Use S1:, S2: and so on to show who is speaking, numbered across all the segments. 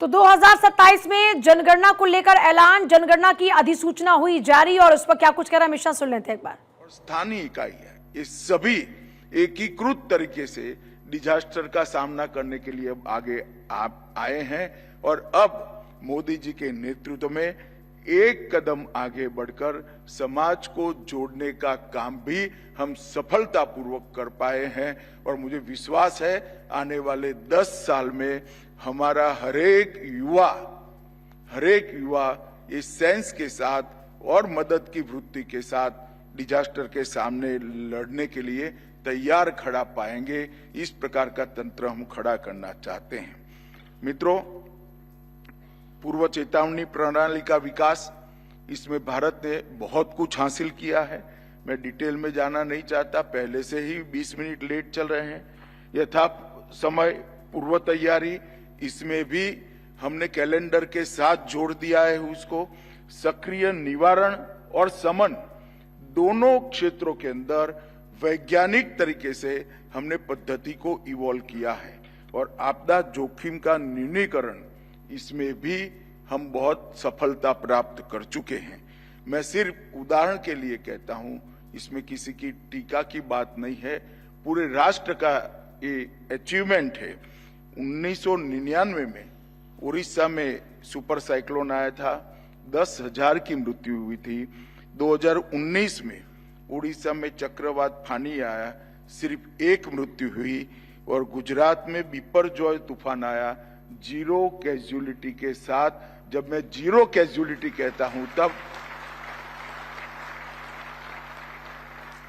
S1: तो 2027 में जनगणना को लेकर ऐलान, जनगणना की अधिसूचना हुई जारी और उस पर क्या कुछ कह रहा है मिश्रा, सुन लेते हैं एक बार।
S2: और स्थानीय इकाई है, ये सभी एकीकृत तरीके से डिजास्टर का सामना करने के लिए आगे आए हैं और अब मोदी जी के नेतृत्व में एक कदम आगे बढ़कर समाज को जोड़ने का काम भी हम सफलतापूर्वक कर पाए हैं। और मुझे विश्वास है आने वाले 10 साल में हमारा हरेक युवा इस सेंस के साथ और मदद की वृत्ति के साथ डिजास्टर के सामने लड़ने के लिए तैयार खड़ा पाएंगे। इस प्रकार का तंत्र हम खड़ा करना चाहते हैं। मित्रों, पूर्व चेतावनी प्रणाली का विकास, इसमें भारत ने बहुत कुछ हासिल किया है। मैं डिटेल में जाना नहीं चाहता, पहले से ही 20 मिनट लेट चल रहे हैं। यथा समय पूर्व तैयारी, इसमें भी हमने कैलेंडर के साथ जोड़ दिया है उसको। सक्रिय निवारण और शमन दोनों क्षेत्रों के अंदर वैज्ञानिक तरीके से हमने पद्धति को इवॉल्व किया है और आपदा जोखिम का न्यूनीकरण, इसमें भी हम बहुत सफलता प्राप्त कर चुके हैं। मैं सिर्फ उदाहरण के लिए कहता हूं, इसमें किसी की टीका की बात नहीं है, पूरे राष्ट्र का ये अचीवमेंट है। 1999 में उड़ीसा में सुपर साइक्लोन आया था, 10,000 की मृत्यु हुई थी। 2019 में उड़ीसा में चक्रवात फानी आया, सिर्फ 1 मृत्यु हुई। और गुजरात में बिपरजॉय तूफान आया, 0 कैजुअलिटी के साथ। जब मैं 0 कैजुअलिटी कहता हूं तब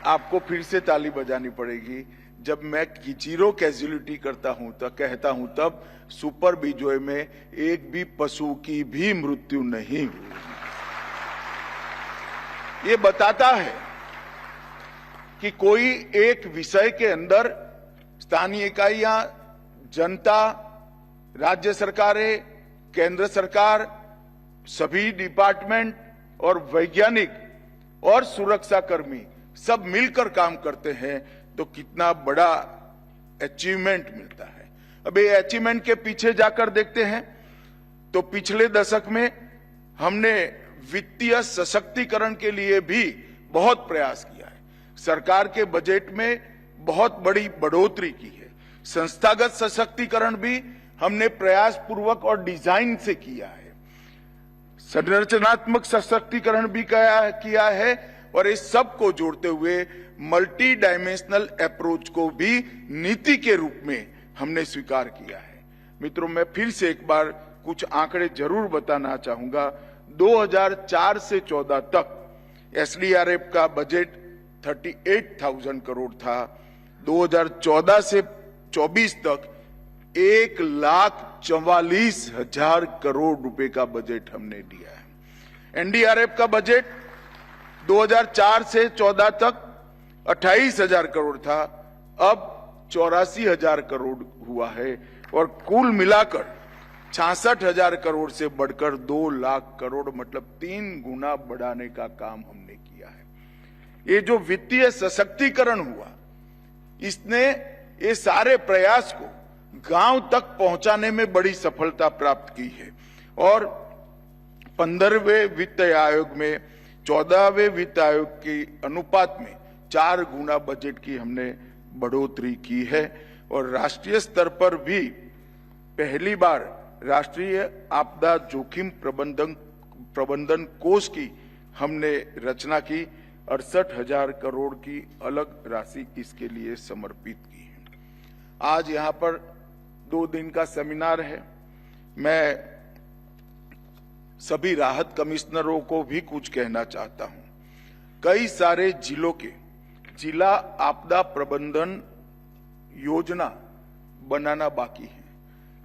S2: आपको फिर से ताली बजानी पड़ेगी। जब मैं 0 कैजुअलिटी करता हूं तो कहता हूं तब सुपर बिजॉय में एक भी पशु की भी मृत्यु नहीं हुई। ये बताता है कि कोई एक विषय के अंदर स्थानीय इकाइयां, जनता, राज्य सरकारें, केंद्र सरकार, सभी डिपार्टमेंट और वैज्ञानिक और सुरक्षा कर्मी सब मिलकर काम करते हैं तो कितना बड़ा अचीवमेंट मिलता है। अब ये अचीवमेंट के पीछे जाकर देखते हैं तो पिछले दशक में हमने वित्तीय सशक्तिकरण के लिए भी बहुत प्रयास किया है। सरकार के बजट में बहुत बड़ी बढ़ोतरी की है। संस्थागत सशक्तिकरण भी हमने प्रयास पूर्वक और डिजाइन से किया है। संरचनात्मक सशक्तिकरण भी किया है और इस सब को जोड़ते हुए मल्टी डायमेंशनल अप्रोच को भी नीति के रूप में हमने स्वीकार किया है। मित्रों, मैं फिर से एक बार कुछ आंकड़े जरूर बताना चाहूंगा। 2004 से 14 तक एसडीआरएफ का बजट 38,000 करोड़ था। 2014 से 24 तक 1,44,000 करोड़ रुपए का बजट हमने दिया है। एनडीआरएफ का बजट 2004 से 14 तक 28,000 करोड़ था, अब 84,000 करोड़ हुआ है और कुल मिलाकर 66,000 करोड़ से बढ़कर 2 लाख करोड़, मतलब 3 गुना बढ़ाने का काम हमने किया है। ये जो वित्तीय सशक्तिकरण हुआ, इसने ये सारे प्रयास को गांव तक पहुंचाने में बड़ी सफलता प्राप्त की है और 15वें वित्त आयोग में 14वें वित्त आयोग के अनुपात में 4 गुना बजट की हमने बढ़ोतरी की है। और राष्ट्रीय स्तर पर भी पहली बार राष्ट्रीय आपदा जोखिम प्रबंधन कोष की हमने रचना की। 68,000 करोड़ की अलग राशि इसके लिए समर्पित की है। आज यहाँ पर 2 दिन का सेमिनार है। मैं सभी राहत कमिश्नरों को भी कुछ कहना चाहता हूं। कई सारे जिलों के जिला आपदा प्रबंधन योजना बनाना बाकी है।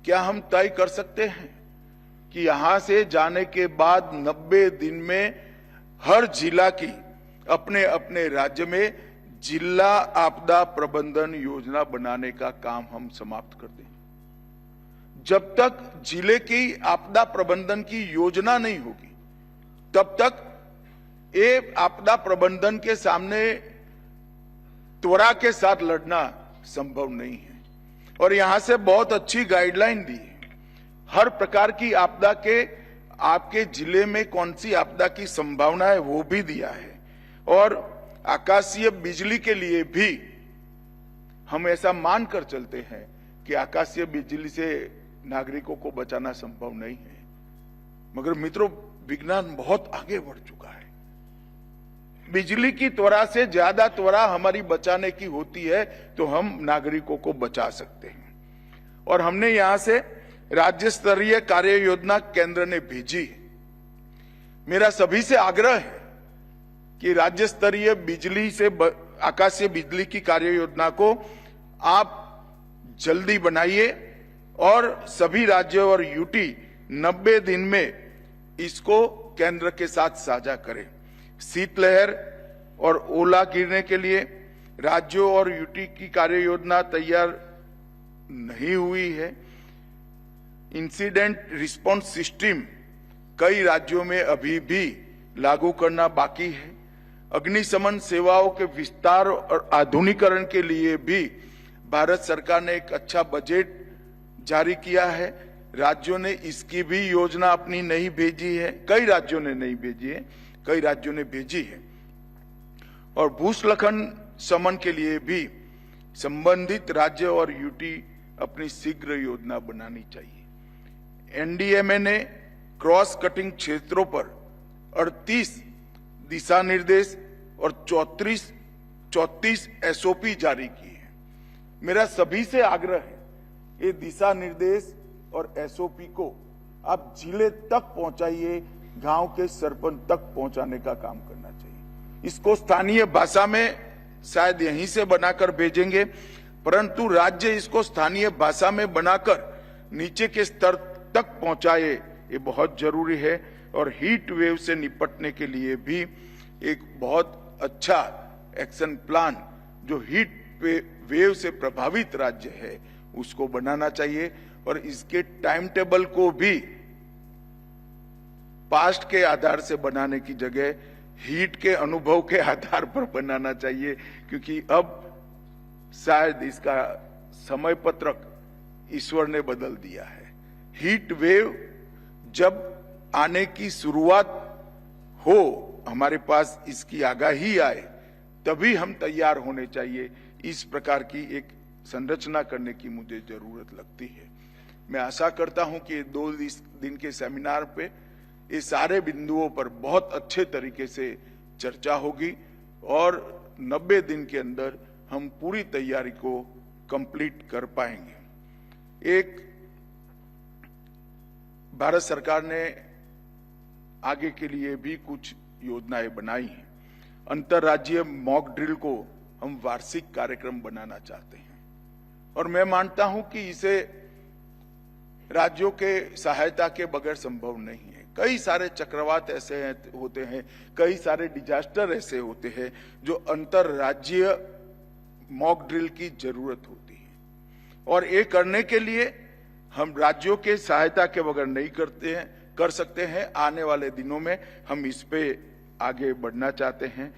S2: क्या हम तय कर सकते हैं कि यहां से जाने के बाद 90 दिन में हर जिला की अपने अपने राज्य में जिला आपदा प्रबंधन योजना बनाने का काम हम समाप्त कर दें? जब तक जिले की आपदा प्रबंधन की योजना नहीं होगी तब तक ये आपदा प्रबंधन के सामने त्वरा के साथ लड़ना संभव नहीं है। और यहां से बहुत अच्छी गाइडलाइन दी है। हर प्रकार की आपदा के आपके जिले में कौन सी आपदा की संभावना है वो भी दिया है, और आकाशीय बिजली के लिए भी हम ऐसा मानकर चलते हैं कि आकाशीय बिजली से नागरिकों को बचाना संभव नहीं है। मगर मित्रों, विज्ञान बहुत आगे बढ़ चुका है। बिजली की त्वरा से ज्यादा त्वरा हमारी बचाने की होती है तो हम नागरिकों को बचा सकते हैं। और हमने यहां से राज्य स्तरीय कार्य योजना केंद्र ने भेजी है। मेरा सभी से आग्रह है कि राज्य स्तरीय बिजली से आकाशीय बिजली की कार्य योजना को आप जल्दी बनाइए और सभी राज्यों और यूटी 90 दिन में इसको केंद्र के साथ साझा करें। शीतलहर और ओला गिरने के लिए राज्यों और यूटी की कार्य योजना तैयार नहीं हुई है। इंसिडेंट रिस्पांस सिस्टम कई राज्यों में अभी भी लागू करना बाकी है। अग्निशमन सेवाओं के विस्तार और आधुनिकीकरण के लिए भी भारत सरकार ने एक अच्छा बजट जारी किया है। राज्यों ने इसकी भी योजना अपनी नहीं भेजी है, कई राज्यों ने नहीं भेजी है, कई राज्यों ने भेजी है। और भूस्खलन शमन के लिए भी संबंधित राज्य और यूटी अपनी शीघ्र योजना बनानी चाहिए। एनडीएमए ने क्रॉस कटिंग क्षेत्रों पर 38 दिशा निर्देश और 34 एसओपी जारी की है। मेरा सभी से आग्रह है, ये दिशा निर्देश और एसओपी को आप जिले तक पहुंचाइए, गांव के सरपंच तक पहुंचाने का काम करना चाहिए। इसको स्थानीय भाषा में शायद यहीं से बनाकर भेजेंगे, परंतु राज्य इसको स्थानीय भाषा में बनाकर नीचे के स्तर तक पहुंचाए, ये बहुत जरूरी है। और हीट वेव से निपटने के लिए भी एक बहुत अच्छा एक्शन प्लान जो हीट वेव से प्रभावित राज्य है उसको बनाना चाहिए, और इसके टाइम टेबल को भी पास्ट के आधार से बनाने की जगह हीट के अनुभव के आधार पर बनाना चाहिए, क्योंकि अब शायद इसका समय पत्रक ईश्वर ने बदल दिया है। हीट वेव जब आने की शुरुआत हो, हमारे पास इसकी आगाही आए, तभी हम तैयार होने चाहिए। इस प्रकार की एक संरचना करने की मुझे जरूरत लगती है। मैं आशा करता हूं कि 2 दिन के सेमिनार पे ये सारे बिंदुओं पर बहुत अच्छे तरीके से चर्चा होगी और 90 दिन के अंदर हम पूरी तैयारी को कंप्लीट कर पाएंगे। एक भारत सरकार ने आगे के लिए भी कुछ योजनाएं बनाई हैं। अंतर्राज्यीय मॉक ड्रिल को हम वार्षिक कार्यक्रम बनाना चाहते हैं, और मैं मानता हूं कि इसे राज्यों के सहायता के बगैर संभव नहीं है। कई सारे चक्रवात ऐसे होते हैं, कई सारे डिजास्टर ऐसे होते हैं जो अंतर्राज्यीय मॉक ड्रिल की जरूरत होती है, और ये करने के लिए हम राज्यों के सहायता के बगैर नहीं कर सकते हैं। आने वाले दिनों में हम इस पे आगे बढ़ना चाहते हैं।